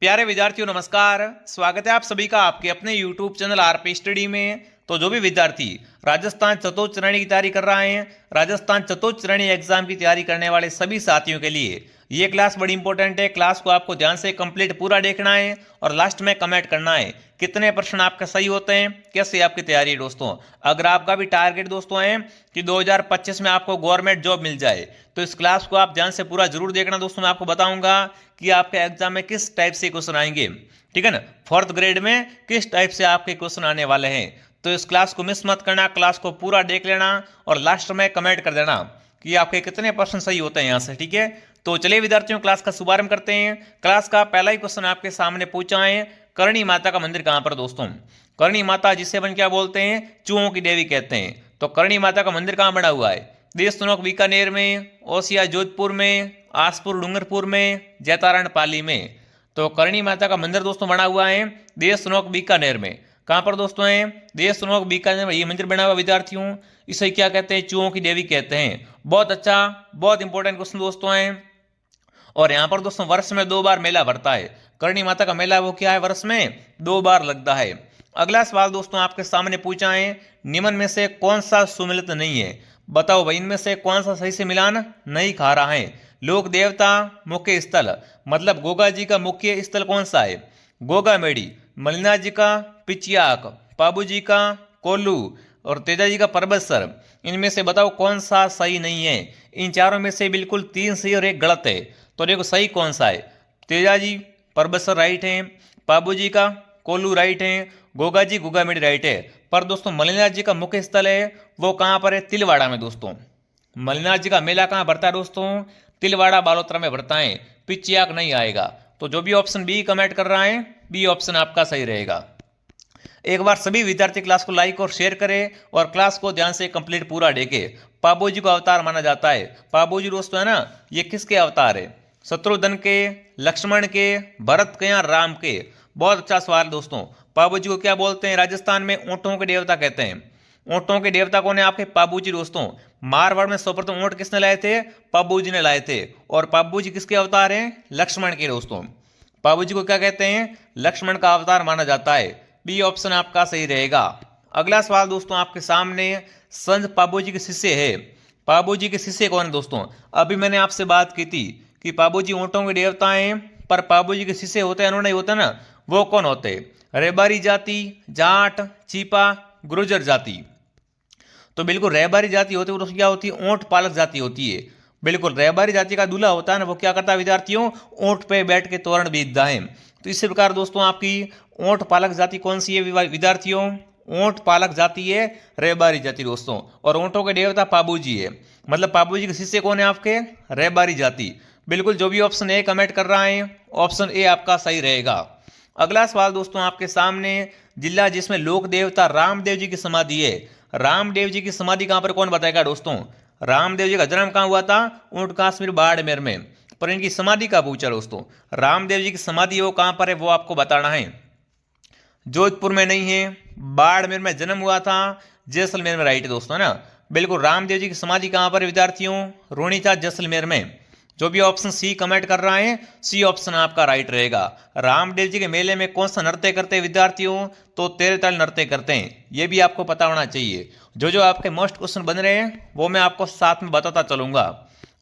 प्यारे विद्यार्थियों नमस्कार। स्वागत है आप सभी का आपके अपने YouTube चैनल आरपी स्टडी में। तो जो भी विद्यार्थी राजस्थान चतुर्थ श्रेणी की तैयारी कर रहे हैं, राजस्थान चतुर्थ श्रेणी एग्जाम की तैयारी करने वाले सभी साथियों के लिए ये क्लास बड़ी इंपॉर्टेंट है। क्लास को आपको ध्यान से कंप्लीट पूरा देखना है और लास्ट में कमेंट करना है कितने प्रश्न आपके सही होते हैं, कैसे आपकी तैयारी है। दोस्तों अगर आपका भी टारगेट दोस्तों है कि 2025 में आपको गवर्नमेंट जॉब मिल जाए तो इस क्लास को आप ध्यान से पूरा जरूर देखना। दोस्तों मैं आपको बताऊंगा कि आपके एग्जाम में किस टाइप से क्वेश्चन आएंगे, ठीक है ना, फोर्थ ग्रेड में किस टाइप से आपके क्वेश्चन आने वाले हैं। तो इस क्लास को मिस मत करना, क्लास को पूरा देख लेना और लास्ट में कमेंट कर देना कि आपके कितने प्रश्न सही होते हैं यहाँ से, ठीक है। तो चलिए विद्यार्थियों क्लास का शुभारंभ करते हैं। क्लास का पहला ही क्वेश्चन आपके सामने पूछा है, करणी माता का मंदिर कहां पर। दोस्तों करणी माता जिसे अपन क्या बोलते हैं, चूहों की देवी कहते हैं। तो करणी माता का मंदिर कहां बना हुआ है, देशनोक बीकानेर में, ओसिया जोधपुर में, आसपुर डूंगरपुर में, जैतारण पाली में। तो करणी माता का मंदिर दोस्तों बना हुआ है देशनोक बीकानेर में। कहां पर दोस्तों है, देशनोक बीकानेर में ये मंदिर बना हुआ विद्यार्थियों। इसे क्या कहते हैं, चूहों की देवी कहते हैं। बहुत अच्छा, बहुत इंपॉर्टेंट क्वेश्चन दोस्तों है। और यहाँ पर दोस्तों वर्ष में 2 बार मेला भरता है। करणी माता का मेला वो क्या है, वर्ष में 2 बार लगता है। अगला सवाल दोस्तों आपके सामने पूछा है, निम्न में से कौन सा सुमिलित नहीं है। बताओ भाई इनमें से कौन सा सही से मिलान नहीं खा रहा है। लोक देवता मुख्य स्थल, मतलब गोगा जी का मुख्य स्थल कौन सा है, गोगा मेड़ी। मलिनाथ जी का पिचियाक, पाबू जी का कोल्लू और तेजा जी का परबतसर। इनमें से बताओ कौन सा सही नहीं है। इन चारों में से बिल्कुल 3 सही और 1 गलत है। तो देखो सही कौन सा है, तेजा जी परबतसर राइट है, पाबू जी का कोल्लू राइट है, गोगा जी गोगामेड़ी राइट है। पर दोस्तों मलिनाथ जी का मुख्य स्थल है वो कहाँ पर है, तिलवाड़ा में। दोस्तों मलिनाथ जी का मेला कहाँ भरता है दोस्तों, तिलवाड़ा बालोतरा में भरता है, पिचियाक नहीं आएगा। तो जो भी ऑप्शन बी कमेंट कर रहा है, बी ऑप्शन आपका सही रहेगा। एक बार सभी विद्यार्थी क्लास को लाइक और शेयर करें और क्लास को ध्यान से कंप्लीट पूरा देखें। पाबू जी को अवतार माना जाता है। पाबू जी दोस्तों है ना, ये किसके अवतार है, शत्रुघ्न के, लक्ष्मण के, भरत के या राम के। बहुत अच्छा सवाल दोस्तों। पाबू जी को क्या बोलते हैं, राजस्थान में ऊँटों के देवता कहते हैं। ऊँटों के देवता कौन है आपके, पाबू जी। दोस्तों मारवाड़ में सर्वप्रथम ऊँट किसने लाए थे, पाबू जी ने लाए थे। और पाबू जी किसके अवतार हैं, लक्ष्मण के। दोस्तों पाबू जी को क्या कहते हैं, लक्ष्मण का अवतार माना जाता है। बी ऑप्शन आपका सही रहेगा। अगला सवाल दोस्तों आपके सामने, संत पाबू जी के शिष्य है। पाबू जी के शिष्य कौन है दोस्तों, अभी मैंने आपसे बात की थी कि पाबू जी ऊँटों के देवता हैं, पर पाबू जी के शिष्य होते हैं उन्होंने होता ना, वो कौन होते, रेबारी जाति, जाट, चीपा, गुर्जर जाति। तो बिल्कुल रेबारी जाति होती है, वो क्या होती है, ऊँट पालक जाति होती है। बिल्कुल रेबारी जाति का दूल्हा होता है ना, वो क्या करता है विद्यार्थियों, ऊँट पे बैठ के तोरण बीतता है। तो इसी प्रकार दोस्तों आपकी ऊँट पालक जाति कौन सी है विद्यार्थियों, ऊँट पालक जाति है रेबारी जाति दोस्तों। और ऊँटों के देवता पाबू जी है, मतलब पाबू जी के शिष्य कौन है आपके, रेबारी जाति। बिल्कुल जो भी ऑप्शन ए कमेंट कर रहा है, ऑप्शन ए आपका सही रहेगा। अगला सवाल दोस्तों आपके सामने, जिला जिसमें लोक देवता रामदेव जी की समाधि है। रामदेव जी की समाधि कहां पर, कौन बताएगा दोस्तों। रामदेव जी का जन्म कहां हुआ था, ऊंट काश्मीर बाड़मेर में। पर इनकी समाधि का पूछा दोस्तों, रामदेव जी की समाधि वो कहां पर है वो आपको बताना है। जोधपुर में नहीं है, बाड़मेर में जन्म हुआ था, जैसलमेर में राइट है दोस्तों, है ना। बिल्कुल रामदेव जी की समाधि कहां पर है विद्यार्थियों, रोनीचा जैसलमेर में। जो भी ऑप्शन सी कमेंट कर रहा है, सी ऑप्शन आपका राइट रहेगा। रामदेव जी के मेले में कौन सा नृत्य करते हैं विद्यार्थियों, तो तेरताल नृत्य करते हैं। ये भी आपको पता होना चाहिए। जो आपके मोस्ट क्वेश्चन बन रहे हैं वो मैं आपको साथ में बताता चलूंगा।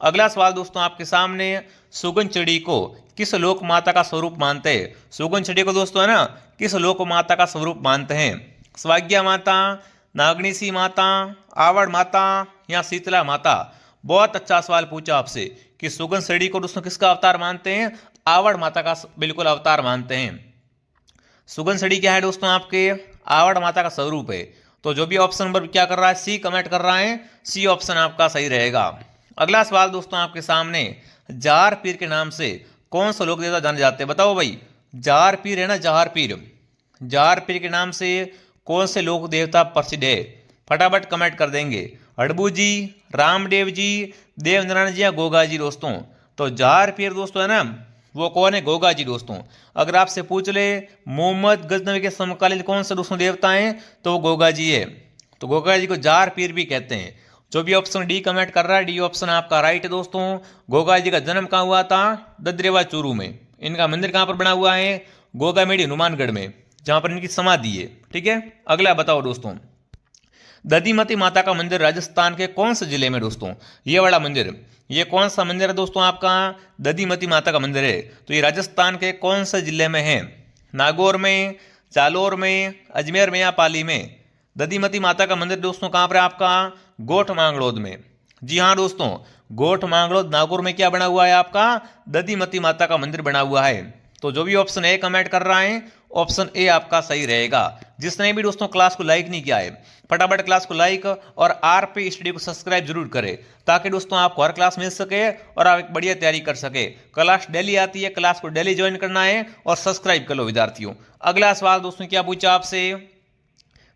अगला सवाल दोस्तों आपके सामने, सुगन चिड़ी को किस लोक माता का स्वरूप मानते हैं। सुगन चिड़ी को दोस्तों है ना, किस लोक माता का स्वरूप मानते हैं, स्वाज्ञा माता, नागणीसी माता, आवड़ माता या शीतला माता। बहुत अच्छा सवाल पूछा आपसे कि सुगन सड़ी को दोस्तों किसका अवतार मानते हैं, आवड़ माता का बिल्कुल अवतार मानते हैं। सुगन सड़ी क्या है दोस्तों आपके, आवड़ माता का स्वरूप है। तो जो भी ऑप्शन नंबर क्या कर रहा है, सी कमेंट कर रहा है, सी ऑप्शन आपका सही रहेगा। अगला सवाल दोस्तों आपके सामने, जार पीर के नाम से कौन सा लोक देवता जाने जाते हैं। बताओ भाई, जार पीर है ना, जार पीर, जार पीर के नाम से कौन से लोक देवता प्रसिद्ध है, फटाफट कमेंट कर देंगे। हड़बू जी, रामदेव जी, देवनारायण जी या गोगा जी। दोस्तों तो जार पीर दोस्तों है ना, वो कौन है, गोगा जी। दोस्तों अगर आपसे पूछ ले मोहम्मद गजनवी के समकालीन कौन से दोस्तों देवता हैं, तो वो गोगा जी है। तो गोगा जी को जार पीर भी कहते हैं। जो भी ऑप्शन डी कमेंट कर रहा है, डी ऑप्शन आपका राइट है दोस्तों। गोगा जी का जन्म कहाँ हुआ था, ददरेवा चूरू में। इनका मंदिर कहाँ पर बना हुआ है? गोगामेड़ी हनुमानगढ़ में, जहाँ पर इनकी समाधि है। ठीक है, अगला बताओ दोस्तों, दधिमती माता का मंदिर राजस्थान के कौन से जिले में दोस्तों? ये वाला मंदिर, ये कौन सा मंदिर है दोस्तों आपका? दधिमती माता का मंदिर है। तो ये राजस्थान के कौन से जिले में है? नागौर में, जालोर में, अजमेर में या पाली में? दधिमती माता का मंदिर दोस्तों कहाँ पर है आपका? गोठ मांगड़ोद में। जी हाँ दोस्तों, गोठ मांगड़ोद नागौर में क्या बना हुआ है आपका? दधिमती माता का मंदिर बना हुआ है। तो जो भी ऑप्शन ए कमेंट कर रहा है, ऑप्शन ए आपका सही रहेगा। जिसने भी दोस्तों क्लास को लाइक नहीं किया है, फटाफट क्लास को लाइक और आरपी स्टडी को सब्सक्राइब जरूर करें, ताकि दोस्तों आपको हर क्लास मिल सके और आप एक बढ़िया तैयारी कर सके। क्लास डेली आती है, क्लास को डेली ज्वाइन करना है और सब्सक्राइब कर लो विद्यार्थियों। अगला सवाल दोस्तों क्या पूछा आपसे?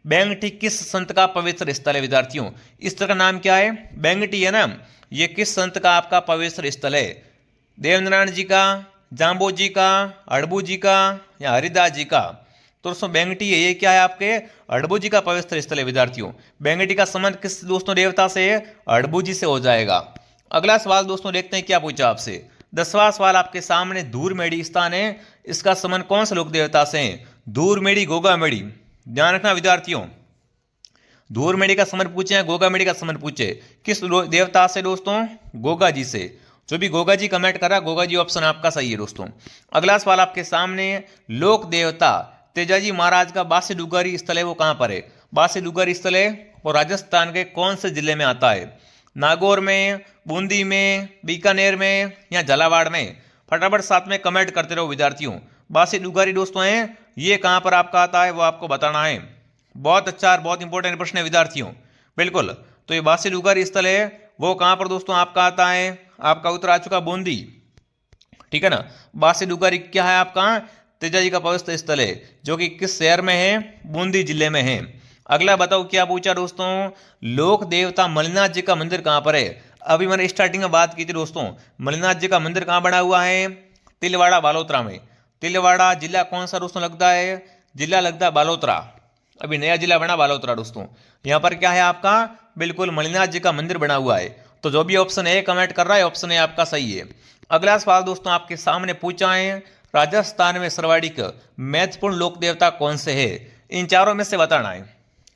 बेंगटी किस संत का पवित्र स्थल है विद्यार्थियों? इस तरह का नाम क्या है? बेंगटी है ना, ये किस संत का आपका पवित्र स्थल है? देवनारायण जी का, जाम्बो जी का, अड़बू जी का या हरिदास जी का? तो दोस्तों बेंगटी है, ये क्या है आपके? अड़बू जी का पवित्र स्थल है विद्यार्थियों। बेंगटी का संबंध किस दोस्तों देवता से? अड़बू जी से हो जाएगा। अगला सवाल दोस्तों देखते हैं क्या पूछा आपसे। 10वां सवाल आपके सामने, धूरमेड़ी स्थान है, इसका संबंध कौन से लोक देवता से है? धूरमेड़ी, गोगामेड़ी। ध्यान रखना विद्यार्थियों, धूरमेड़ी का संबंध पूछे हैं, गोगामेड़ी का संबंध पूछे, किस देवता से दोस्तों? गोगा जी से। जो भी गोगा जी कमेंट कर रहा, गोगा जी ऑप्शन आपका सही है दोस्तों। अगला सवाल आपके सामने, लोक देवता तेजाजी महाराज का बासी डुगारी स्थल है, वो कहां पर है? बासी डुगारी स्थल है वो राजस्थान के कौन से जिले में आता है? नागौर में, बूंदी में, बीकानेर में या झालावाड़ में? फटाफट साथ में कमेंट करते रहो विद्यार्थियों। बासी डुगारी दोस्तों है, ये कहां पर आपका आता है वो आपको बताना है। बहुत अच्छा और बहुत इंपॉर्टेंट प्रश्न है विद्यार्थियों, बिल्कुल। तो ये बासी डुगारी स्थल है वो कहां पर दोस्तों आपका आता है? आपका उत्तर आ चुका बूंदी। ठीक है ना, बासी डुगारी क्या है आपका? तेजाजी का पवित्र स्थल है, जो कि किस शहर में है? बूंदी जिले में है। अगला बताओ क्या पूछा दोस्तों? लोक देवता मलिनाथ जी का मंदिर कहां पर है? अभी मैंने स्टार्टिंग में बात की थी दोस्तों, मलिनाथ जी का मंदिर कहां बना हुआ है? तिलवाड़ा बालोतरा में। तिलवाड़ा जिला कौन सा दोस्तों लगता है? जिला लगता है बालोतरा, अभी नया जिला बना बालोतरा दोस्तों। यहां पर क्या है आपका? बिल्कुल मलिनाथ जी का मंदिर बना हुआ है। तो जो भी ऑप्शन ए कमेंट कर रहा है, ऑप्शन ए आपका सही है। अगला सवाल दोस्तों आपके सामने पूछा है, राजस्थान में सर्वाधिक महत्वपूर्ण लोक देवता कौन से है? इन चारों में से बताना है,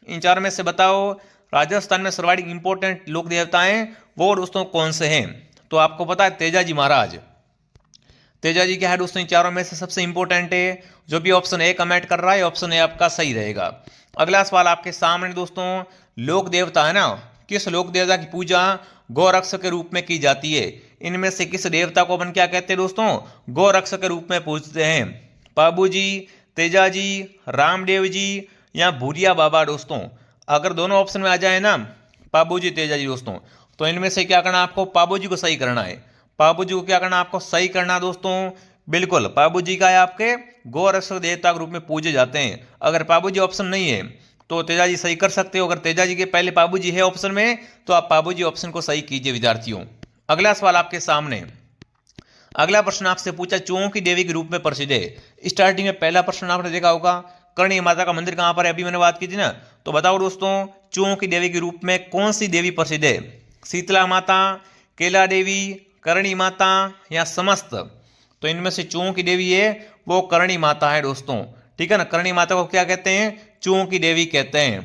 इन चारों में से बताओ राजस्थान में सर्वाधिक इंपॉर्टेंट लोक देवता हैं वो दोस्तों कौन से हैं? तो आपको पता है तेजाजी महाराज। तेजाजी क्या है दोस्तों? इन चारों में से सबसे इंपॉर्टेंट है। जो भी ऑप्शन ए कमेंट कर रहा है, ऑप्शन ए आपका सही रहेगा। अगला सवाल आपके सामने दोस्तों, लोक देवता है ना, किस लोक देवता की पूजा गौरक्षक के रूप में की जाती है? इनमें से किस देवता को अपन क्या कहते हैं दोस्तों? गौरक्षक के रूप में पूजते हैं। पाबू जी, तेजाजी, रामदेव जी या भूरिया बाबा दोस्तों? अगर दोनों ऑप्शन में आ जाए ना, पाबू जी, तेजाजी दोस्तों, तो इनमें से क्या करना आपको? पाबू जी को सही करना है। पाबू जी को क्या करना आपको? सही करना दोस्तों, बिल्कुल। पाबू जी का है आपके गौरक्षक देवता के रूप में पूजे जाते हैं। अगर पाबू जी ऑप्शन नहीं है तो तेजाजी सही कर सकते हो। अगर तेजाजी के पहले पाबू जी है ऑप्शन में, तो आप पाबू जी ऑप्शन को सही कीजिए विद्यार्थियों। अगला सवाल आपके सामने, अगला प्रश्न आपसे पूछा, चूहों की देवी के रूप में प्रसिद्ध है। स्टार्टिंग में पहला प्रश्न आपने देखा होगा, करणी माता का मंदिर कहां पर है? अभी मैंने बात की थी ना। तो बताओ दोस्तों, चूहों की देवी के रूप में कौन सी देवी प्रसिद्ध है? शीतला माता, केला देवी, करणी माता या समस्त? तो इनमें से चूहों की देवी है वो करणी माता है दोस्तों। ठीक है ना, करणी माता को क्या कहते हैं? चूहों की देवी कहते हैं।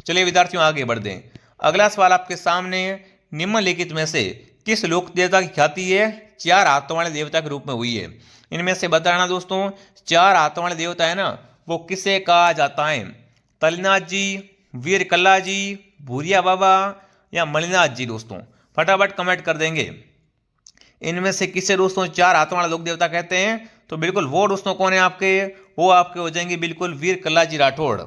चलिए विद्यार्थियों आगे बढ़ते हैं। अगला सवाल आपके सामने, निम्नलिखित में से किस लोक देवता की ख्याति है 4 हाथों वाले देवता के रूप में हुई है? इनमें से बताना दोस्तों, 4 हाथों वाले देवता है ना, वो किसे कहा जाता है? तलनाथ जी, वीर कल्ला जी, भूरिया बाबा या मलिनाथ जी दोस्तों? फटाफट कमेंट कर देंगे। इनमें से किसे दोस्तों 4 हाथों वाला लोक देवता कहते हैं? तो बिल्कुल वो दोस्तों कौन है आपके? वो आपके हो जाएंगे बिल्कुल वीर कल्ला जी राठौड़।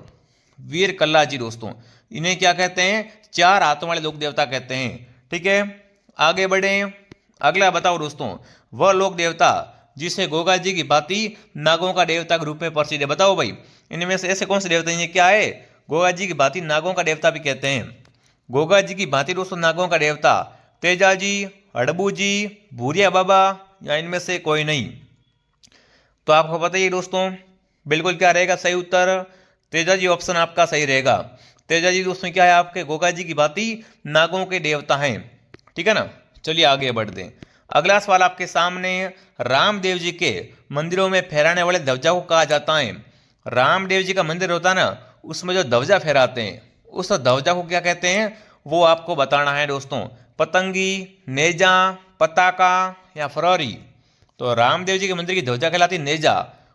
वीर कल्ला जी दोस्तों, इन्हें क्या कहते हैं? 4 हाथों वाले लोक देवता कहते हैं। ठीक है, आगे बढ़े। अगला बताओ दोस्तों, वह लोक देवता जिसे गोगा जी की भांति नागों का देवता के रूप में प्रसिद्ध है। बताओ भाई, इनमें से ऐसे कौन से देवता हैं? क्या है? गोगा जी की भांति नागों का देवता भी कहते हैं। गोगा जी की भांति दोस्तों नागों का देवता तेजा जी, अड़बू जी, भूरिया बाबा या इनमें से कोई नहीं? तो आपको पता ही दोस्तों, बिल्कुल क्या रहेगा सही उत्तर? तेजा जी ऑप्शन आपका सही रहेगा। तेजा जी दोस्तों क्या है? आपके गोगा जी की भांति नागों के देवता हैं। ठीक है ना, चलिए आगे बढ़ते हैं। अगला सवाल आपके सामने, रामदेव जी के मंदिरों में फहराने वाले ध्वजा को कहा जाता है? रामदेव जी का मंदिर होता है ना, उसमें जो ध्वजा फहराते हैं उस ध्वजा को क्या कहते हैं, वो आपको बताना है दोस्तों। पतंगी, नेजा, पताका या फरारी? तो रामदेव जी के मंदिर की ध्वजा कहलाती है नेजा,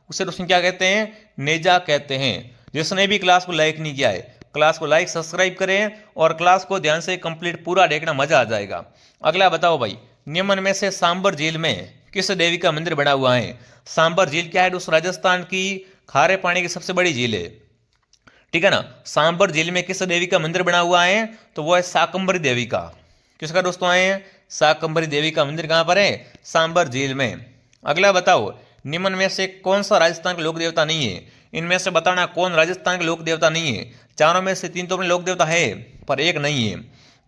उसे दोस्तों क्या कहते हैं, नेजा कहते हैं। जिसने भी क्लास को लाइक नहीं किया है, क्लास को लाइक सब्सक्राइब करें और क्लास को ध्यान से कंप्लीट पूरा देखना, मजा आ जाएगा। अगला बताओ भाई, निम्न में से सांबर झील में किस देवी का मंदिर बना हुआ है? सांबर झील क्या है दोस्तों, राजस्थान की खारे पानी की सबसे बड़ी झील है, ठीक है ना। सांबर झील में किस देवी का मंदिर बना हुआ है? तो वो है शाकंभरी देवी का। किसका दोस्तों है? शाकंभरी देवी का मंदिर कहां पर है? सांबर झील में। अगला बताओ, निम्न में से कौन सा राजस्थान का लोक देवता नहीं है? इनमें से बताना कौन राजस्थान का लोक देवता नहीं है। चारों में से 3 तो अपने लोक देवता है पर एक नहीं है।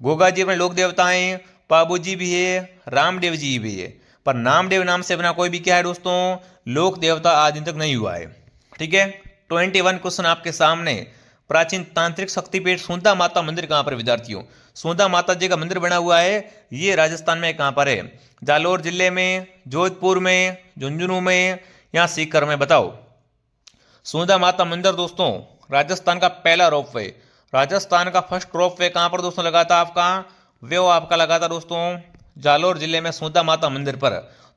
गोगा जी अपने लोक देवता है, पाबू जी भी है, रामदेव जी भी है, पर नामदेव नाम से अपना कोई भी क्या है दोस्तों, लोक देवता आज दिन तक नहीं हुआ है, ठीक है। 21 क्वेश्चन आपके सामने, प्राचीन तांत्रिक शक्तिपीठ सुंदा माता मंदिर कहां पर विद्यार्थियों? सुंदा माता जी का मंदिर बना हुआ है, ये राजस्थान में कहां पर है? जालोर जिले में, जोधपुर में, झुंझुनू में या सीकर में? बताओ। सुंदा माता मंदिर दोस्तों राजस्थान का पहला रोपवे, राजस्थान का फर्स्ट रोपवे कहां पर दोस्तों लगा था आपका? वो आपका लगा था दोस्तों जालोर जिले में सुंदा माता मंदिर पर।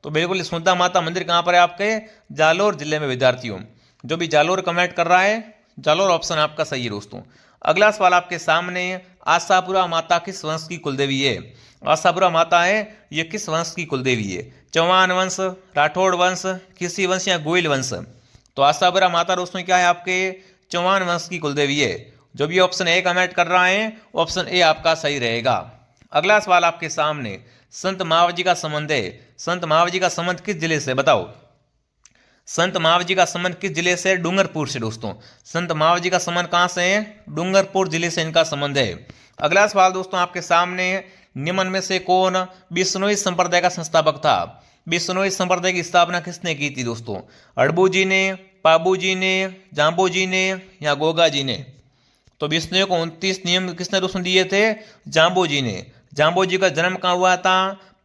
तो बिल्कुल सुंदा माता मंदिर कहां पर है आपके? जालोर जिले में विद्यार्थियों। जो भी जालोर कमेंट कर रहा है, जालोर ऑप्शन आपका सही है दोस्तों। अगला सवाल आपके सामने, आशापुरा माता किस वंश की कुलदेवी है? आशापुरा माता है, ये किस वंश की कुलदेवी है? चौहान वंश, राठौड़ वंश, किसी वंश या गोयल वंश? तो आशापुरा माता दोस्तों क्या है आपके? चौहान वंश की कुलदेवी है। जो भी ऑप्शन ए कमेंट कर रहा है, ऑप्शन ए आपका सही रहेगा। अगला सवाल आपके सामने, संत महावजी का संबंध है, संत महावजी का संबंध किस जिले से? बताओ। संत महावजी का संबंध किस जिले से? डूंगरपुर से दोस्तों। संत महावजी का संबंध कहां से है? डूंगरपुर जिले से इनका संबंध है। अगला सवाल दोस्तों आपके सामने, निम्न में से कौन बिश्नोई संप्रदाय का संस्थापक था? बिश्नोई संप्रदाय की स्थापना किसने की थी दोस्तों? अड़बू जी ने, पाबू जी ने, जाम्बू जी ने या गोगा जी ने? तो बिश्नोई को 29 नियम किसने दोस्तों दिए थे? जाम्बू जी ने। जाम्बू जी का जन्म कहाँ हुआ था?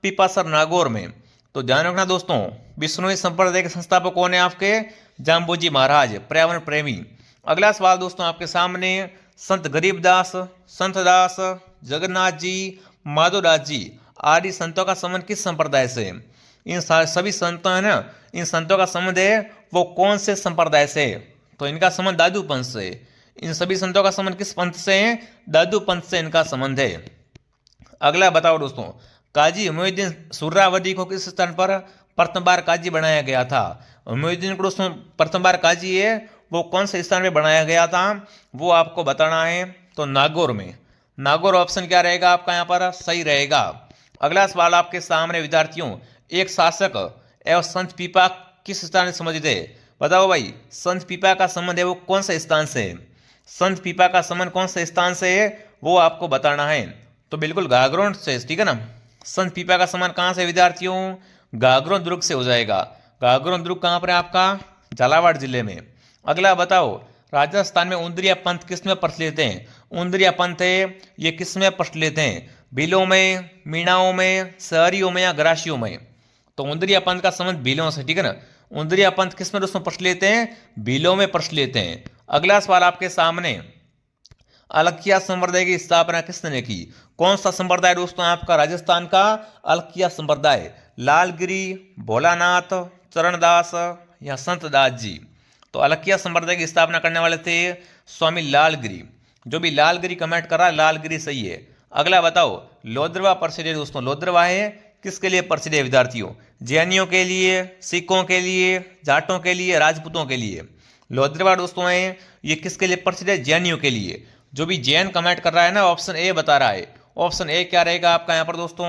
पिपासर नागौर में। तो ध्यान रखना दोस्तों, बिश्नोई संप्रदाय के संस्थापक कौन है आपके? जाम्बू जी महाराज, पर्यावरण प्रेमी। अगला सवाल दोस्तों आपके सामने, संत गरीबदास, संत दास, जगन्नाथ जी, माधोदास जी आदि संतों का संबंध किस संप्रदाय से? इन सभी संतों है ना, इन संतों का संबंध है वो कौन से संप्रदाय से? तो इनका संबंध दादू पंथ से। इन सभी संतों का संबंध किस पंथ से है? दादू पंथ से इनका संबंध है। अगला बताओ दोस्तों, काजी मोइनुद्दीन सुहरावर्दी को किस स्थान पर प्रथम बार काजी बनाया गया था? मोइनुद्दीन को दोस्तों प्रथम बार काजी है, वो कौन से स्थान में बनाया गया था, वो आपको बताना है। तो नागौर में। नागौर ऑप्शन क्या रहेगा आपका यहाँ पर? सही रहेगा। अगला सवाल आपके सामने विद्यार्थियों, एक शासक एवं संत पीपा किस स्थान से संबंधित है? बताओ भाई, संत पीपा का संबंध है वो कौन से स्थान से है? संत पीपा का संबंध कौन से स्थान से है, वो आपको बताना है। तो बिल्कुल गागरोन से, ठीक है ना। संत पीपा का संबंध कहां से विद्यार्थियों? गागरोन दुर्ग से हो जाएगा। गागरोन दुर्ग कहां पर है आपका? झालावाड़ जिले में। अगला बताओ, राजस्थान में उंदरिया पंथ किस में प्रचलित है? उंदरिया पंथ है, ये किस में प्रचलित है? भीलों में, मीणाओं में, शहरियों में या ग्रासियों में? तो उंदरिया पंथ का संबंध भीलों से, ठीक है ना। उंदरिया पंथ किस में दोस्तों प्रचलित हैं? भीलों में प्रचलित हैं। अगला सवाल आपके सामने, अलखिया संप्रदाय की स्थापना किसने की? कौन सा संप्रदाय दोस्तों आपका? राजस्थान का अलखिया संप्रदाय। लालगिरी, भोलानाथ, चरणदास या संतदास जी? तो अलखिया संप्रदाय की स्थापना करने वाले थे स्वामी लालगिरी। जो भी लालगिरी कमेंट कर रहा है, लालगिरी सही है। अगला बताओ, लोद्रवा प्रसिद्ध है दोस्तों। लोद्रवा है किसके लिए प्रसिद्ध है विद्यार्थियों? जैनियों के लिए, सिखों के लिए, जाटों के लिए, राजपूतों के लिए? लोद्रवा दोस्तों है, ये किसके लिए प्रसिद्ध है? जैनियों के लिए। जो भी जैन कमेंट कर रहा है ना, ऑप्शन ए बता रहा है। ऑप्शन ए क्या रहेगा आपका यहाँ पर दोस्तों?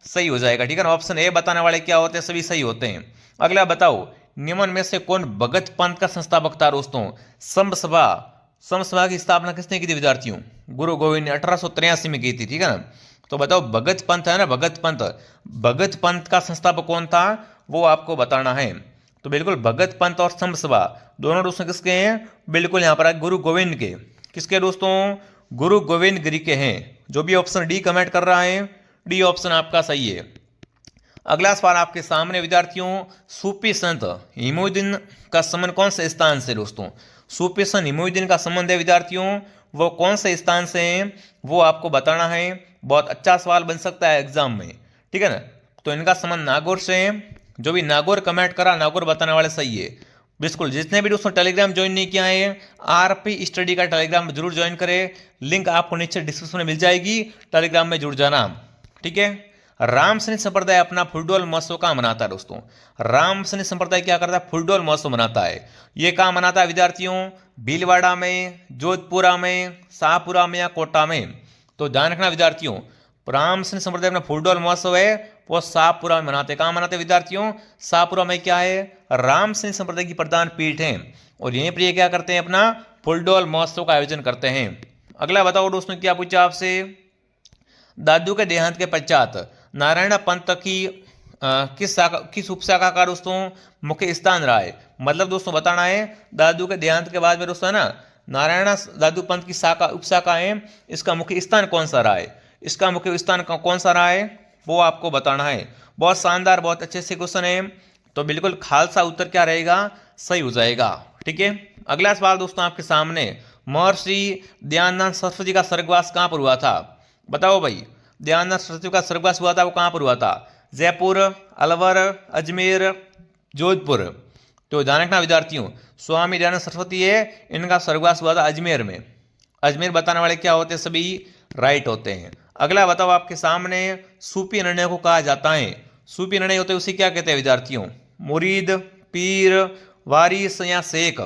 सही हो जाएगा, ठीक है ना। ऑप्शन ए बताने वाले क्या होते हैं? सभी सही होते हैं। अगला बताओ, निम्न में से कौन भगत पंथ का संस्थापक था दोस्तों? संभ सभा। संभ सभा की स्थापना किसने की थी विद्यार्थियों? गुरु गोविंद ने 1883 में की थी, ठीक है ना। तो बताओ, भगत पंथ है ना, भगत पंथ, भगत पंथ का संस्थापक कौन था, वो आपको बताना है। तो बिल्कुल भगत पंथ और संभ सभा दोनों दोस्तों किसके हैं? बिल्कुल यहाँ पर गुरु गोविंद के। किसके दोस्तों? गुरु गोविंद गिरी के हैं। जो भी ऑप्शन डी कमेंट कर रहा है, डी ऑप्शन आपका सही है। अगला सवाल आपके सामने विद्यार्थियों, सूफी संत इमामुद्दीन का संबंध कौन से स्थान से दोस्तों? सूफी संत इमामुद्दीन का संबंध है विद्यार्थियों, वो कौन से स्थान से है वो आपको बताना है। बहुत अच्छा सवाल बन सकता है एग्जाम में, ठीक है ना। तो इनका संबंध नागौर से है। जो भी नागौर कमेंट करा, नागौर बताने वाले सही है। बिल्कुल, जितने भी दोस्तों टेलीग्राम ज्वाइन नहीं किया है, आरपी स्टडी का टेलीग्राम जरूर ज्वाइन करें। लिंक आपको नीचे डिस्क्रिप्शन में मिल जाएगी, टेलीग्राम में जुड़ जाना, ठीक है। रामसनी संप्रदाय अपना फुलडोल महोत्सव कहाँ मनाता है दोस्तों? रामसनी संप्रदाय क्या करता है? फुलडोल महोत्सव मनाता है। ये कहाँ मनाता है विद्यार्थियों? भीलवाड़ा में, जोधपुरा में, शाहपुरा में या कोटा में? तो ध्यान रखना विद्यार्थियों, रामसनी संप्रदाय अपना फुलडोल महोत्सव है वो शाहपुरा में मनाते। कहाँ मनाते विद्यार्थियों? शाहपुरा में। क्या है? रामसनी संप्रदाय की प्रधान पीठ है और यहीं पर ये क्या करते हैं? अपना फुलडोल महोत्सव का आयोजन करते हैं। अगला बताओ दोस्तों, क्या पूछा आपसे? दादू के देहांत के पश्चात नारायण पंथ की किस उपशाखा का दोस्तों मुख्य स्थान रहा है? मतलब दोस्तों बताना है, दादू के देहांत के बाद में दोस्तों है ना, नारायण दादू पंथ की शाखा उपशाखा है, इसका मुख्य स्थान कौन सा रहा है? इसका मुख्य स्थान कौन सा रहा है वो आपको बताना है। बहुत शानदार, बहुत अच्छे से क्वेश्चन है। तो बिल्कुल खालसा उत्तर क्या रहेगा? सही हो जाएगा, ठीक है। अगला सवाल दोस्तों आपके सामने, महर्षि दयानंद सरस्वती का स्वर्गवास कहाँ पर हुआ था? बताओ भाई, दयानंद सरस्वती का स्वर्गवास हुआ था वो कहाँ पर हुआ था? जयपुर, अलवर, अजमेर, जोधपुर? तो ध्यान रखना विद्यार्थियों, स्वामी दयानंद सरस्वती है, इनका स्वर्गवास हुआ था अजमेर में। अजमेर बताने वाले क्या होते हैं? सभी राइट होते हैं। अगला बताओ आपके सामने, सूफी निर्णय को कहा जाता है? सूफी निर्णय होते हैं उसे क्या कहते हैं विद्यार्थियों? मुरीद, पीर, वारिस या शेख?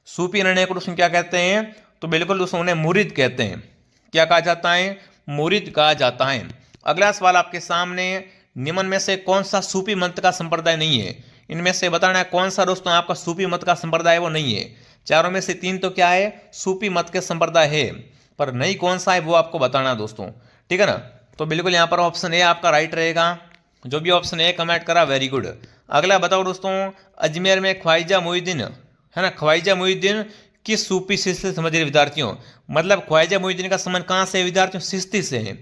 सूफी निर्णय को दोस्तों क्या कहते हैं? तो बिल्कुल दोस्तों उन्हें मुरीद कहते हैं। क्या कहा जाता है? मुरीद कहा जाता है। अगला सवाल आपके सामने, निम्न में से कौन सा सूफी मत का संप्रदाय नहीं है? इनमें से बताना है कौन सा दोस्तों आपका सूफी मत का संप्रदाय वो नहीं है। चारों में से तीन तो क्या है? सूफी मत के संप्रदाय है, पर नहीं कौन सा है वो आपको बताना दोस्तों, ठीक है ना। तो बिल्कुल यहाँ पर ऑप्शन ए आपका राइट रहेगा। जो भी ऑप्शन ए कमेंट करा वेरी गुड। अगला बताओ दोस्तों, अजमेर में ख्वाजा मोहिउद्दीन है ना, ख्वाजा मोहिउद्दीन किस सूफी सिलसिले से समझ रहे विद्यार्थियों? मतलब ख्वाजा मोहिउद्दीन का संबंध कहाँ से है विद्यार्थियों? चिश्ती से है,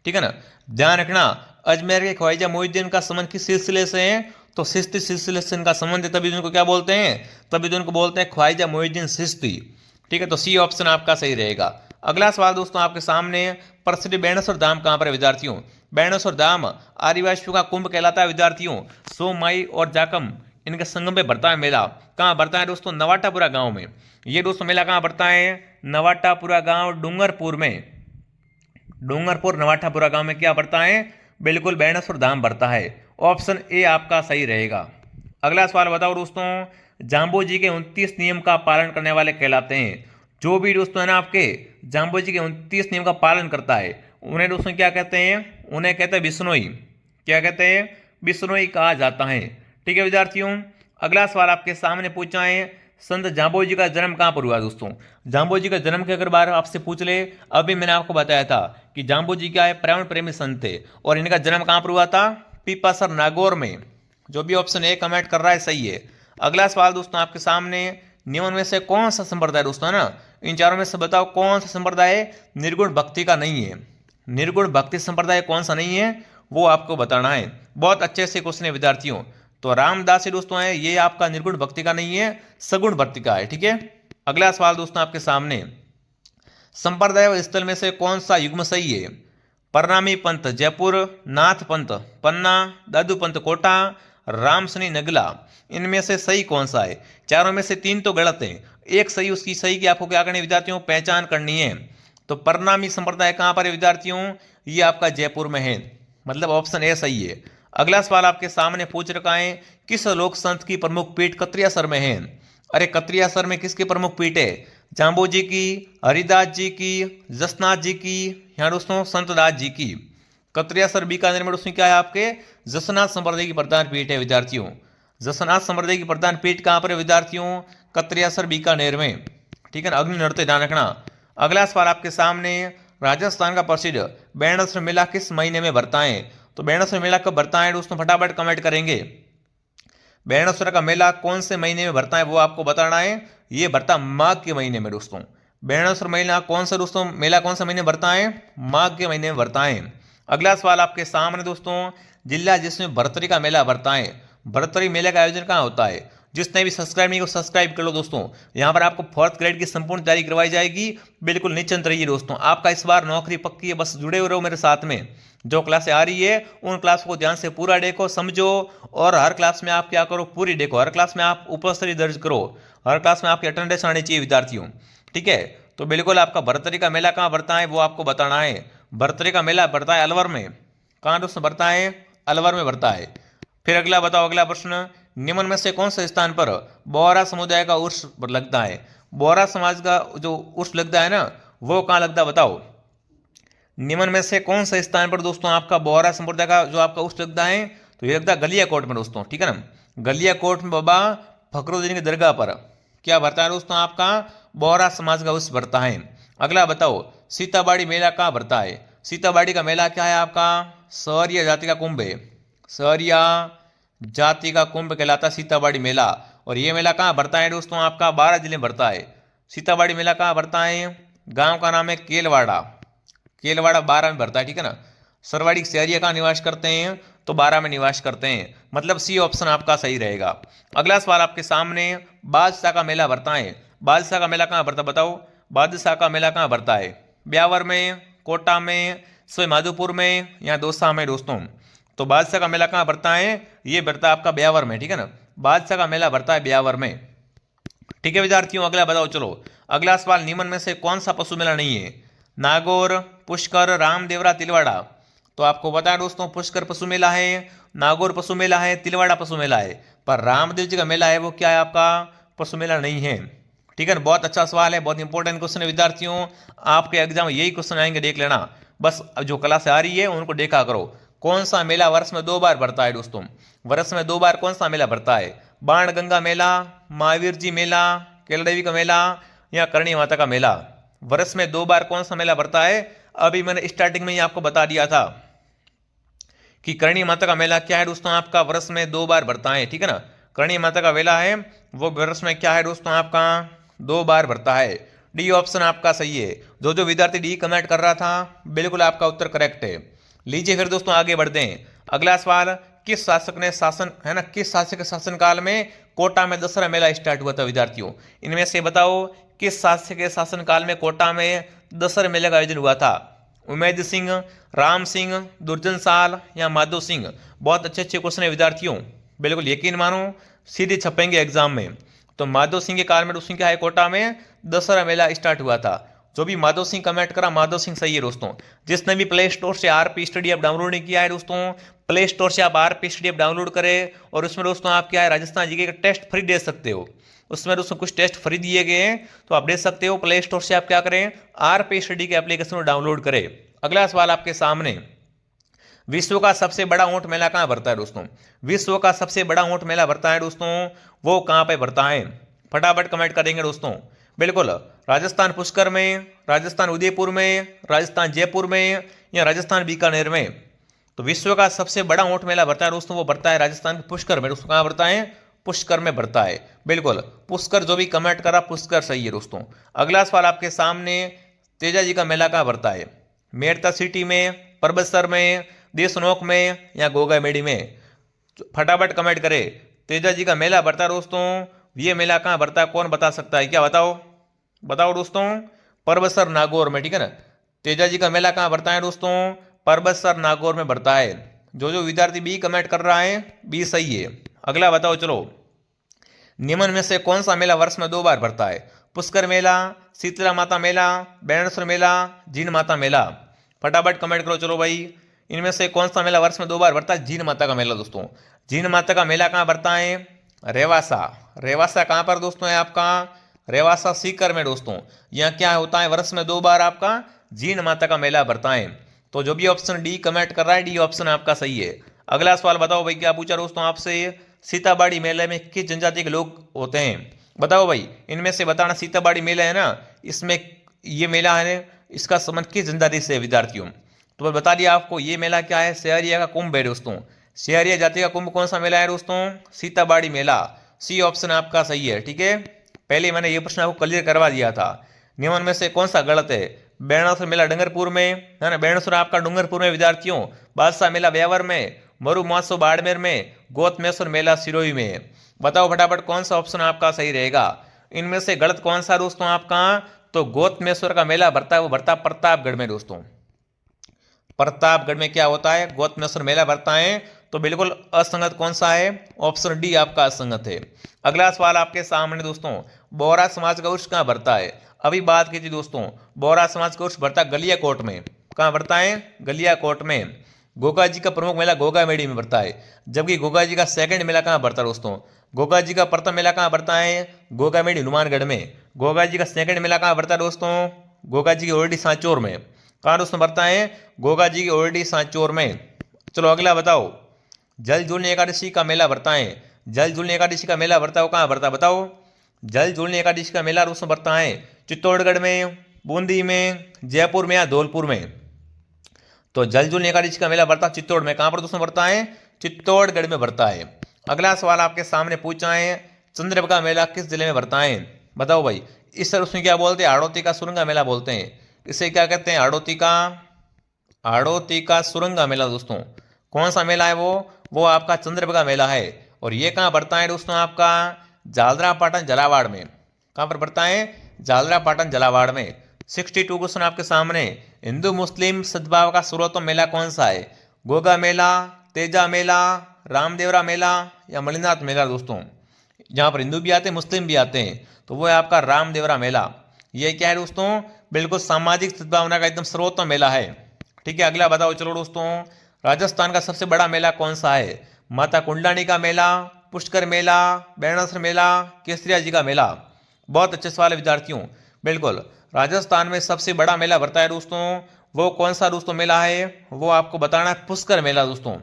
ठीक है ना। ध्यान रखना, अजमेर के ख्वाजा मोहिउद्दीन का संबंध किस सिलसिले से है? तो चिश्ती सिलसिले से इनका संबंध है, तभी उनको क्या बोलते हैं? तभी उनको बोलते हैं ख्वाजा मोहिउद्दीन चिश्ती, ठीक है। तो सी ऑप्शन आपका सही रहेगा। अगला सवाल दोस्तों आपके सामने, प्रसिद्ध बेणेश्वर धाम कहाँ पर है विद्यार्थियों? बेणेश्वर धाम आदिवासियों का कुंभ कहलाता है विद्यार्थियों। सोमाई और जाकम इनके संगम पे बढ़ता है मेला। कहाँ बढ़ता है दोस्तों? नवाटापुरा गांव में। ये दोस्तों मेला कहाँ बढ़ता है? नवाटापुरा गांव, डूंगरपुर में। डूंगरपुर नवाटापुरा गांव में क्या बढ़ता है? बिल्कुल बेणेश्वर धाम बढ़ता है। ऑप्शन ए आपका सही रहेगा। अगला सवाल बताओ दोस्तों, जाम्बो जी के 29 नियम का पालन करने वाले कहलाते हैं? जो भी दोस्तों है ना आपके जाम्बो जी के 29 नियम का पालन करता है उन्हें दोस्तों क्या कहते हैं? उन्हें कहते हैं बिश्नोई। क्या कहते हैं? बिश्नोई कहा जाता है, ठीक है विद्यार्थियों। अगला सवाल आपके सामने पूछा है, संत जाम्बो जी का जन्म कहाँ पर हुआ दोस्तों? जाम्बो जी का जन्म के अगर बार आपसे पूछ ले, अभी मैंने आपको बताया था कि जाम्बो जी क्या है? पर्यावरण प्रेमी संत थे और इनका जन्म कहाँ पर हुआ था? पीपासर नागौर में। जो भी ऑप्शन ए कमेंट कर रहा है सही है। अगला सवाल दोस्तों आपके सामने, निम्न में से कौन सा संप्रदाय दोस्तों है ना, इन चारों में से बताओ कौन सा संप्रदाय निर्गुण भक्ति का नहीं है? निर्गुण भक्ति संप्रदाय कौन सा नहीं है वो आपको बताना है। बहुत अच्छे से क्वेश्चन है विद्यार्थियों। तो रामदास दोस्तों है, ये आपका निर्गुण भक्ति का नहीं है, सगुण भक्ति का है, ठीक है। अगला सवाल दोस्तों आपके सामने, संप्रदाय स्थल में से कौन सा युग्म सही है? परनामी पंथ जयपुर, नाथ पंथ पन्ना, दादू पंथ कोटा, रामसनी नगला। इनमें से सही कौन सा है? चारों में से तीन तो गलत है, एक सही। उसकी सही की आपको क्या करनी है विद्यार्थियों? पहचान करनी है। तो परनामी संप्रदाय कहाँ पर है विद्यार्थियों? ये आपका जयपुर में है, मतलब ऑप्शन ए सही है। अगला सवाल आपके सामने पूछ रखा है, किस लोक संत की प्रमुख पीठ कत्रियासर में है? अरे कत्रियासर में किसकी प्रमुख पीठ है? जाम्बो जी की, हरिदास जी की, जसनाथ जी की, यहाँ दोस्तों संतदास जी की। कत्रियासर बीकानेर में दोस्तों क्या है आपके? जसनाथ संप्रदाय की प्रधान पीठ है विद्यार्थियों। जसनाथ संप्रदाय की प्रधान पीठ कहाँ पर है विद्यार्थियों? कत्रियासर बीकानेर में, ठीक है ना। अग्नि नृत्य ध्यान रखना। अगला सवाल आपके सामने, राजस्थान का प्रसिद्ध बेणेश्वर मेला किस महीने में भरता है? तो बेणेश्वर मेला कब भरता है दोस्तों? फटाफट कमेंट करेंगे। बेणेश्वर का मेला कौन से महीने में भरता है वो आपको बताना है। ये भरता माघ के महीने में दोस्तों। बेणेश्वर मेला कौन सा दोस्तों? मेला कौन से महीने में भरता है? माघ के महीने में भरता है। अगला सवाल आपके सामने दोस्तों, जिला जिसमें भरतरी का मेला भरता है। भरतरी मेले का आयोजन कहाँ होता है? जिसने भी सब्सक्राइब नहीं किया सब्सक्राइब कर लो दोस्तों। यहाँ पर आपको 4th ग्रेड की संपूर्ण तैयारी करवाई जाएगी। बिल्कुल निश्चिंत रहिए दोस्तों, आपका इस बार नौकरी पक्की है। बस जुड़े हुए रहो मेरे साथ में। जो क्लासें आ रही है उन क्लास को ध्यान से पूरा देखो, समझो, और हर क्लास में आप क्या करो, पूरी देखो। हर क्लास में आप उपस्थिति दर्ज करो, हर क्लास में आपकी अटेंडेंस आनी चाहिए विद्यार्थियों। ठीक है, तो बिल्कुल आपका भरतरी का मेला कहाँ भरता है वो आपको बताना है। भरतरी का मेला भरता है अलवर में। कहाँ दोस्तों भरता है? अलवर में भरता है। फिर अगला बताओ, अगला प्रश्न, निम्न में से कौन से स्थान पर बोहरा समुदाय का उर्स लगता है? बोहरा समाज का जो उर्स लगता है ना, वो कहाँ लगता है बताओ। निम्न में से कौन से स्थान पर दोस्तों आपका बोहरा संप्रदाय का जो आपका उर्स लगता है? तो ये लगता है गलियाकोट में दोस्तों। ठीक है ना, गलियाकोट में बाबा फखरुद्दीन की दरगाह पर क्या भरता है दोस्तों? आपका बोहरा समाज का उर्स भरता है। अगला बताओ, सीताबाड़ी मेला कहाँ भरता है? सीताबाड़ी का मेला क्या है आपका? सहरिया जाति का कुंभ है। सहरिया जाति का कुंभ कहलाता है सीताबाड़ी मेला। और ये मेला कहाँ भरता है दोस्तों? आपका 12 जिले में भरता है। सीताबाड़ी मेला कहाँ भरता है? गांव का नाम है केलवाड़ा। केलवाड़ा 12 में भरता है। ठीक है ना, सरवाड़ी शहरिया कहाँ निवास करते हैं? तो 12 में निवास करते हैं। मतलब सी ऑप्शन आपका सही रहेगा। अगला सवाल आपके सामने, बादशाह का मेला भरता है। बादशाह का मेला कहाँ भरता बताओ? बादशाह का मेला कहाँ भरता है? ब्यावर में, कोटा में, सवाई माधोपुर में या दौसा में दोस्तों? तो बादशाह का मेला कहाँ भरता है? ये भरता है आपका ब्यावर में। ठीक है ना, बादशाह का मेला भरता है ब्यावर में। ठीक है विद्यार्थियों, अगला बताओ। चलो अगला सवाल, निम्न में से कौन सा पशु मेला नहीं है? नागौर, पुष्कर, रामदेवरा, तिलवाड़ा। तो आपको पता है दोस्तों, पुष्कर पशु मेला है, नागौर पशु मेला है, तिलवाड़ा पशु मेला है, पर रामदेव जी का मेला है वो क्या है आपका? पशु मेला नहीं है। ठीक है ना, बहुत अच्छा सवाल है, बहुत इंपॉर्टेंट क्वेश्चन है विद्यार्थियों। आपके एग्जाम यही क्वेश्चन आएंगे, देख लेना। बस जो क्लास आ रही है उनको देखा करो। कौन सा मेला वर्ष में 2 बार भरता है दोस्तों? वर्ष में 2 बार कौन सा मेला भरता है? बाण गंगा मेला, महावीर जी मेला, केलदेवी का मेला या करणी माता का मेला? वर्ष में 2 बार कौन सा मेला भरता है? अभी मैंने स्टार्टिंग में ही आपको बता दिया था कि करणी माता का मेला क्या है दोस्तों? आपका वर्ष में 2 बार भरता है। ठीक है ना, करणी माता का मेला है वो वर्ष में क्या है दोस्तों? आपका 2 बार भरता है। डी ऑप्शन आपका सही है। जो विद्यार्थी डी कमेंट कर रहा था बिल्कुल आपका उत्तर करेक्ट है। लीजिए फिर दोस्तों आगे बढ़ते हैं। अगला सवाल, किस शासक ने शासन है ना, किस शासक के शासन काल में कोटा में दशहरा मेला स्टार्ट हुआ था विद्यार्थियों? इनमें से बताओ किस शासक के शासन काल में कोटा में दशहरा मेले का आयोजन हुआ था? उमेद सिंह, राम सिंह, दुर्जन साल या माधो सिंह? बहुत अच्छे अच्छे क्वेश्चन है विद्यार्थियों, बिल्कुल यकीन मानो सीधे छपेंगे एग्जाम में। तो माधो सिंह के काल में दोस्तों क्या है, कोटा में दशहरा मेला स्टार्ट हुआ था। जो भी माधो सिंह कमेंट करा माधो सिंह सही है दोस्तों। जिसने भी प्ले स्टोर से आरपी स्टडी ऐप डाउनलोड नहीं किया है दोस्तों, प्ले स्टोर से आप आरपी स्टडी ऐप डाउनलोड करें और उसमें दोस्तों आप क्या है राजस्थान जीके का टेस्ट फ्री दे सकते हो। उसमें दोस्तों कुछ टेस्ट फ्री दिए गए हैं तो आप दे सकते हो। प्ले स्टोर से आप क्या करें, आरपी स्टडी के एप्लीकेशन को डाउनलोड करें। अगला सवाल आपके सामने, विश्व का सबसे बड़ा ऊंट मेला कहाँ भरता है दोस्तों? विश्व का सबसे बड़ा ऊंट मेला भरता है दोस्तों, वो कहाँ पे भरता है? फटाफट कमेंट करेंगे दोस्तों। बिल्कुल, राजस्थान पुष्कर में, राजस्थान उदयपुर में, राजस्थान जयपुर में या राजस्थान बीकानेर में? तो विश्व का सबसे बड़ा ऊंट मेला भरता है दोस्तों, वो भरता है राजस्थान के पुष्कर में। दोस्तों कहाँ भरता है? पुष्कर में भरता है। बिल्कुल पुष्कर, जो भी कमेंट करा पुष्कर सही है दोस्तों। अगला सवाल आपके सामने, तेजा जी का मेला कहाँ भरता है? मेरता सिटी में, परबतसर में, देशनोक में या गोगामेड़ी में? फटाफट कमेंट करें। तेजा जी का मेला भरता है दोस्तों, ये मेला कहाँ भरता है? कौन बता सकता है? क्या बताओ बताओ दोस्तों? परबतसर नागौर में। ठीक है ना, तेजा जी का मेला कहाँ भरता है दोस्तों? परबतसर नागौर में भरता है। जो विद्यार्थी बी कमेंट कर रहा है बी सही है। अगला बताओ चलो, निम्न में से कौन सा मेला वर्ष में 2 बार भरता है? पुष्कर मेला, शीतला माता मेला, बेणेश्वर मेला, जीन माता मेला? फटाफट कमेंट करो चलो भाई। इनमें से कौन सा मेला वर्ष में 2 बार भरता है? जीन माता का मेला दोस्तों। जीन माता का मेला कहाँ भरता है? रेवासा। रेवासा कहाँ पर दोस्तों है आपका? रेवासा सीकर में दोस्तों। यहाँ क्या होता है, वर्ष में 2 बार आपका जीन माता का मेला भरता है। तो जो भी ऑप्शन डी कमेंट कर रहा है डी ऑप्शन आपका सही है। अगला सवाल बताओ भाई, क्या पूछा दोस्तों आपसे? सीताबाड़ी मेले में किस जनजाति के लोग होते हैं? बताओ भाई, इनमें से बताना। सीताबाड़ी मेला है ना, इसमें ये मेला है, इसका संबंध किस जनजाति से है विद्यार्थियों? तो बता दिया आपको, ये मेला क्या है? शेहरिया का कुंभ है दोस्तों। शेहरिया जाति का कुंभ कौन सा मेला है दोस्तों? सीताबाड़ी मेला। सी ऑप्शन आपका सही है। ठीक है, पहले मैंने ये प्रश्न आपको क्लियर करवा दिया था। निम्न में से कौन सा गलत है? बेणेश्वर मेला डूंगरपुर में है ना, बेणेश्वर आपका डूंगरपुर में विद्यार्थियों। बादशाह मेला ब्यावर में, मरु महोत्सव बाड़मेर में, गोतमेश्वर मेला सिरोही में। बताओ फटाफट कौन सा ऑप्शन आपका सही रहेगा। इनमें से गलत कौन सा दोस्तों आपका, तो गोतमेश्वर का मेला भरता है वो भरता प्रतापगढ़ में दोस्तों। प्रतापगढ़ में क्या होता है, गोतमेश्वर मेला भरता है। तो बिल्कुल असंगत कौन सा है, ऑप्शन डी आपका असंगत है। अगला सवाल आपके सामने दोस्तों, बोहरा समाज का उर्स कहाँ भरता है। अभी बात की थी दोस्तों, बोहरा समाज का उर्स भरता गलियाकोट में। कहाँ भरता है, गलियाकोट में। गोगा जी का प्रमुख मेला गोगा मेड़ी में भरता है, जबकि गोगा जी का सेकंड मेला कहाँ भरता है दोस्तों। गोगा जी का प्रथम मेला कहाँ भरता है, गोगा मेड़ी हनुमानगढ़ में। गोगा जी का सेकंड मेला कहाँ भरता है दोस्तों, गोगा जी की ओरडी सांचौर में। कहाँ दोस्तों भरता है, गोगा जी की ओरडी सांचौर में। चलो अगला बताओ, जल झूलनी एकादशी का मेला भरता है। जल झूलनी एकादशी का मेला भरता है वो कहाँ भरता है बताओ। जल झूलनी एकादशी का मेला दोस्तों भरता है चित्तौड़गढ़ में, बूंदी में, जयपुर में या धौलपुर में। तो जल झूलनी एकादशी का मेला भरता चित्तौड़ में। कहाँ पर दोस्तों भरता है, चित्तौड़गढ़ में भरता है। अगला सवाल आपके सामने पूछा है, चंद्रभागा मेला किस जिले में भरता है। बताओ भाई। इस सर उसमें क्या बोलते हैं, हाड़ौती का सुरंगा मेला बोलते हैं। इसे क्या कहते हैं, हाड़ौती का सुरंगा मेला दोस्तों। कौन सा मेला है वो आपका चंद्रभागा मेला है। और ये कहाँ भरता है दोस्तों, आपका जालरा पाटन झालावाड़ में। कहाँ पर भरता है, जालरा पाटन झालावाड़ में। 62 क्वेश्चन आपके सामने, हिंदू मुस्लिम सद्भाव का सर्वोत्तम मेला कौन सा है। गोगा मेला, तेजा मेला, रामदेवरा मेला या मलिनाथ मेला दोस्तों। जहाँ पर हिंदू भी आते हैं मुस्लिम भी आते हैं, तो वो है आपका रामदेवरा मेला। ये क्या है दोस्तों, बिल्कुल सामाजिक सद्भावना का एकदम सर्वोत्तम मेला है। ठीक है, अगला बताओ चलो दोस्तों, राजस्थान का सबसे बड़ा मेला कौन सा है। माता कुंडलानी का मेला, पुष्कर मेला, बेणासर मेला, केसरिया जी का मेला। बहुत अच्छे सवाल है विद्यार्थियों। बिल्कुल राजस्थान में सबसे बड़ा मेला भरता है दोस्तों, वो कौन सा दोस्तों मेला है, वो आपको बताना है पुष्कर मेला दोस्तों।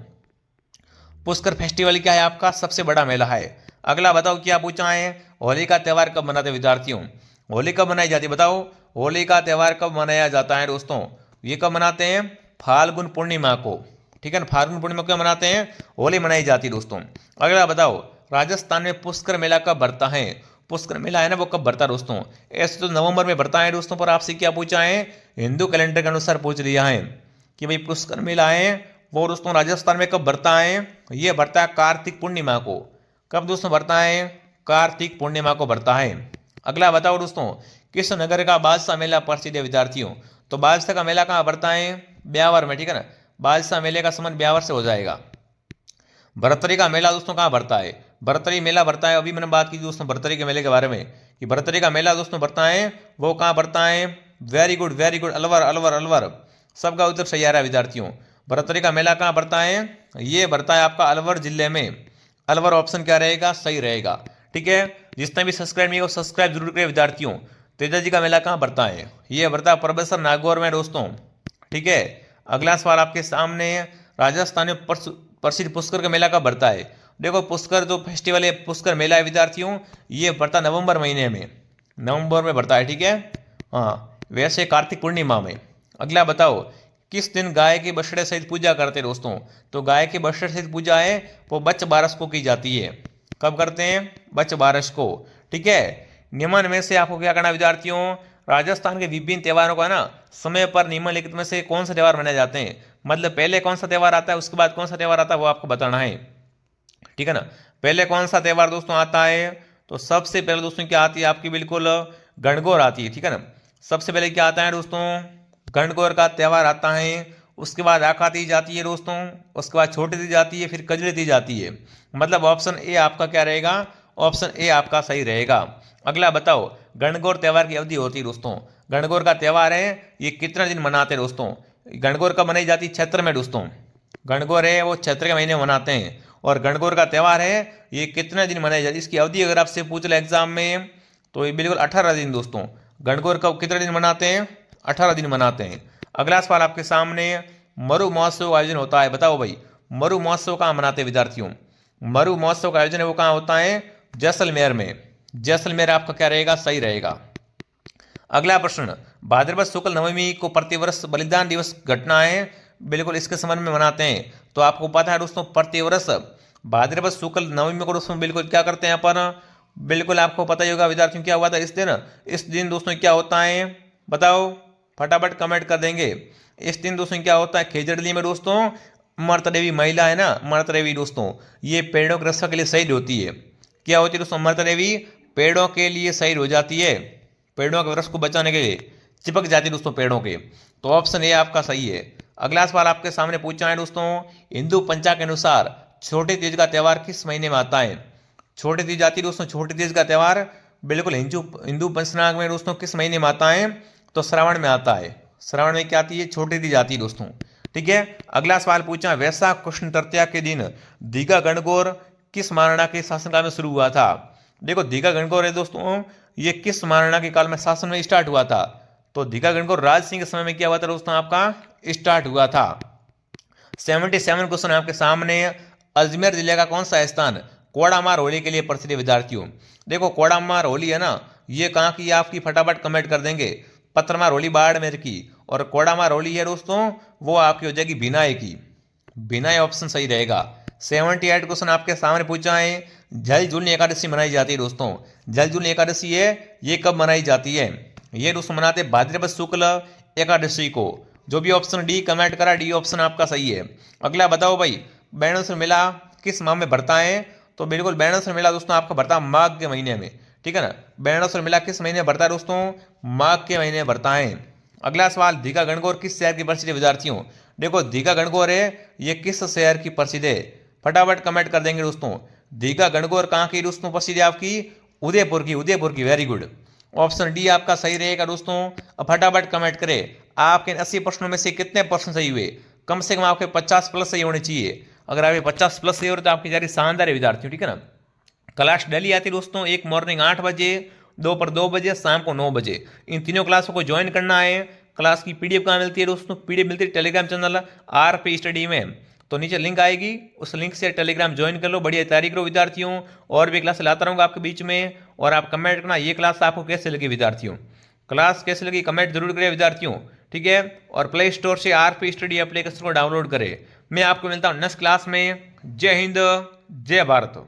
पुष्कर फेस्टिवल क्या है आपका सबसे बड़ा मेला है। अगला बताओ क्या पूछा है, होली का त्यौहार कब मनाते हैं विद्यार्थियों। होली कब मनाई जाती है बताओ। होली का त्यौहार कब मनाया जाता है दोस्तों, ये कब मनाते हैं, फाल्गुन पूर्णिमा को। ठीक है ना, फाल्गुन पूर्णिमा को मनाते हैं, होली मनाई जाती है दोस्तों। अगला बताओ, राजस्थान में पुष्कर मेला कब भरता है। पुष्कर मेला है ना वो कब भरता है दोस्तों, ऐसे तो नवंबर में भरता है दोस्तों, पर आपसे क्या पूछा है, हिंदू कैलेंडर के अनुसार पूछ लिया है कि भाई पुष्कर मेला है वो दोस्तों राजस्थान में कब भरता है। ये भरता है कार्तिक पूर्णिमा को। कब दोस्तों भरता है, कार्तिक पूर्णिमा को भरता है। अगला बताओ दोस्तों, किस नगर का बादशाह मेला प्रसिद्ध है विद्यार्थियों। तो बादशाह का मेला कहाँ भरता है, ब्यावर में। ठीक है ना, बादशाह मेले का संबंध ब्यावर से हो जाएगा। भरतरी का मेला दोस्तों कहाँ भरता है, भरतरी मेला भरता है। अभी मैंने बात की दोस्तों भरतरी के मेले के बारे में कि भरतरी का मेला दोस्तों भरता है, वो कहाँ भरता है, very good very good, Alwar Alwar Alwar. सबका उत्तर सही आ रहा है विद्यार्थियों। भरतरी का मेला कहाँ भरता है, ये भरता है आपका अलवर जिले में। अलवर ऑप्शन क्या रहेगा, सही रहेगा। ठीक है, जिसने भी सब्सक्राइब नहीं हो सब्सक्राइब जरूर करें विद्यार्थियों। तेजा जी का मेला कहाँ भरता है, ये भरता है प्रोफेसर नागौर में दोस्तों। ठीक है, अगला सवाल आपके सामने, राजस्थान में प्रसिद्ध पुष्कर का मेला कब भरता है। देखो पुष्कर जो फेस्टिवल है, पुष्कर मेला है विद्यार्थियों, ये भरता नवंबर महीने में, नवंबर में भरता है। ठीक है, हाँ, वैसे कार्तिक पूर्णिमा में। अगला बताओ, किस दिन गाय के बछड़े सहित पूजा करते हैं दोस्तों। तो गाय के बछड़े सहित पूजा है वो बच बारस को की जाती है। कब करते हैं, बच बारस को। ठीक है, निम्न में से आपको क्या करना विद्यार्थियों, राजस्थान के विभिन्न त्योहारों का ना समय पर निम्नलिखित में से कौन सा त्यौहार मनाए जाते हैं। मतलब पहले कौन सा त्यौहार आता है, उसके बाद कौन सा त्यौहार आता है, वो आपको बताना है। ठीक है ना, पहले कौन सा त्यौहार दोस्तों आता है, तो सबसे पहले दोस्तों क्या आती है आपकी, बिल्कुल गणगौर आती है। ठीक है ना, सबसे पहले क्या आता है दोस्तों, गणगौर का त्यौहार आता है। उसके बाद आखा दी जाती है दोस्तों, उसके बाद छोटी दी जाती है, फिर कजरी दी जाती है। मतलब ऑप्शन ए आपका क्या रहेगा, ऑप्शन ए आपका सही रहेगा। अगला बताओ, गणगौर त्यौहार की अवधि होती है दोस्तों। गणगौर का त्यौहार है ये कितने दिन मनाते हैं दोस्तों। गणगौर कब मनाई जाती है, चैत्र में दोस्तों। गणगौर है वो चैत्र के महीने में मनाते हैं। और गणगौर का त्यौहार है ये कितने दिन मनाई जाती है, इसकी अवधि अगर आपसे पूछ ले एग्जाम में तो ये बिल्कुल 18 दिन दोस्तों। गणगौर कब कितने दिन मनाते हैं, 18 दिन मनाते हैं। अगला सवाल आपके सामने, मरु महोत्सव का आयोजन होता है। बताओ भाई, मरु महोत्सव कहाँ मनाते हैं विद्यार्थियों। मरु महोत्सव का आयोजन है वो कहाँ होता है, जैसलमेर में। जैसलमेर आपका क्या रहेगा, सही रहेगा। अगला प्रश्न, भाद्रपद शुक्ल नवमी को प्रतिवर्ष बलिदान दिवस घटना है, बिल्कुल इसके संबंध में मनाते हैं। तो आपको पता है दोस्तों, प्रतिवर्ष भाद्रपद शुक्ल नवमी को दोस्तों बिल्कुल क्या करते हैं अपन, बिल्कुल आपको पता ही होगा विद्यार्थियों क्या हुआ था इस दिन दोस्तों क्या होता है, बताओ फटाफट कमेंट कर देंगे। इस दिन दोस्तों क्या होता है, खेजड़ली में दोस्तों मर्तदेवी महिला है ना, मर्तदेवी दोस्तों, ये पेड़ों की रक्षा के लिए शहीद होती है। क्या होती है दोस्तों? मर्तदेवी पेड़ों के लिए शहीद हो जाती है, पेड़ों के वृक्ष को बचाने के लिए चिपक जाती है दोस्तों पेड़ों के। तो ऑप्शन ए आपका सही है। अगला सवाल आपके सामने पूछा है दोस्तों, हिंदू पंचांग के अनुसार छोटी तीज का त्यौहार किस महीने में आता है? छोटी तीज आती है दोस्तों, छोटी तीज का त्यौहार बिल्कुल हिंदू पंचांग में दोस्तों किस महीने में आता है? तो श्रावण में आता है। श्रावण में क्या आती है? छोटी तीज आती है दोस्तों। ठीक है। अगला सवाल पूछा, वैशाख कृष्ण तृतीया के दिन दीघा गणगौर किस महाराणा के शासनकाल में शुरू हुआ था? देखो दीघा गणगौर है दोस्तों, ये किस महाराणा के काल में शासन में स्टार्ट हुआ था? तो दीघा गणगौर राज सिंह के समय में क्या हुआ था दोस्तों? आपका स्टार्ट हुआ था। 77 क्वेश्चन आपके सामने। अजमेर जिले का कौन सा स्थान कोड़ामार होली के लिए प्रसिद्ध है विद्यार्थियों? देखो कोड़ामार होली है ना, ये कहाँ की आपकी फटाफट कमेंट कर देंगे। पत्रमार होली बाड़मेर की, और कोड़ामार होली है दोस्तों वो आपकी हो जाएगी भिनाई की। भिनाई ऑप्शन सही रहेगा। 78 क्वेश्चन आपके सामने पूछा है, जल जूलनी एकादशी मनाई जाती है दोस्तों। जल जूलनी एकादशी है, ये कब मनाई जाती है? ये दोस्तों मनाते भाद्रपद शुक्ल एकादशी को। जो भी ऑप्शन डी कमेंट करा, डी ऑप्शन आपका सही है। अगला बताओ भाई, बैणोसर मेला किस माह में बढ़ता है? तो बिल्कुल बैणोसर मेला दोस्तों आपका बढ़ता है माघ के महीने में। ठीक है ना, बैणोसर मेला किस महीने में बढ़ता है दोस्तों? माघ के महीने में बढ़ता है। अगला सवाल, दीघा गणगौर किस शहर की प्रसिद्ध है विद्यार्थियों? देखो दीघा गणगौर है, ये किस शहर की प्रसिद्ध है? फटाफट कमेंट कर देंगे दोस्तों। दीघा गणगौर कहाँ की दोस्तों प्रसिद्ध है आपकी? उदयपुर की, उदयपुर की। वेरी गुड, ऑप्शन डी आपका सही रहेगा दोस्तों। अब फटाफट कमेंट करें, आपके 80 प्रश्नों में से कितने प्रश्न सही हुए? कम से कम आपके 50 प्लस सही होने चाहिए। अगर आपके 50 प्लस सही हो तो आपकी जारी शानदार है विद्यार्थियों। ठीक है ना। क्लास डेली आती है दोस्तों, एक मॉर्निंग 8 बजे, दोपहर 2 बजे, शाम को 9 बजे। इन तीनों क्लासों को ज्वाइन करना है। क्लास की पीडीएफ कहाँ मिलती है दोस्तों? पीडीएफ मिलती है टेलीग्राम चैनल आरपी स्टडी में। तो नीचे लिंक आएगी, उस लिंक से टेलीग्राम ज्वाइन कर लो। बढ़िया तैयारी करो विद्यार्थियों, और भी क्लास लाता रहूँगा आपके बीच में। और आप कमेंट करना ये क्लास आपको कैसे लगी विद्यार्थियों, क्लास कैसे लगी कमेंट जरूर करें विद्यार्थियों। ठीक है। और प्ले स्टोर से आरपी स्टडी एप्लीकेशन को डाउनलोड करें। मैं आपको मिलता हूँ नेक्स्ट क्लास में। जय हिंद, जय भारत।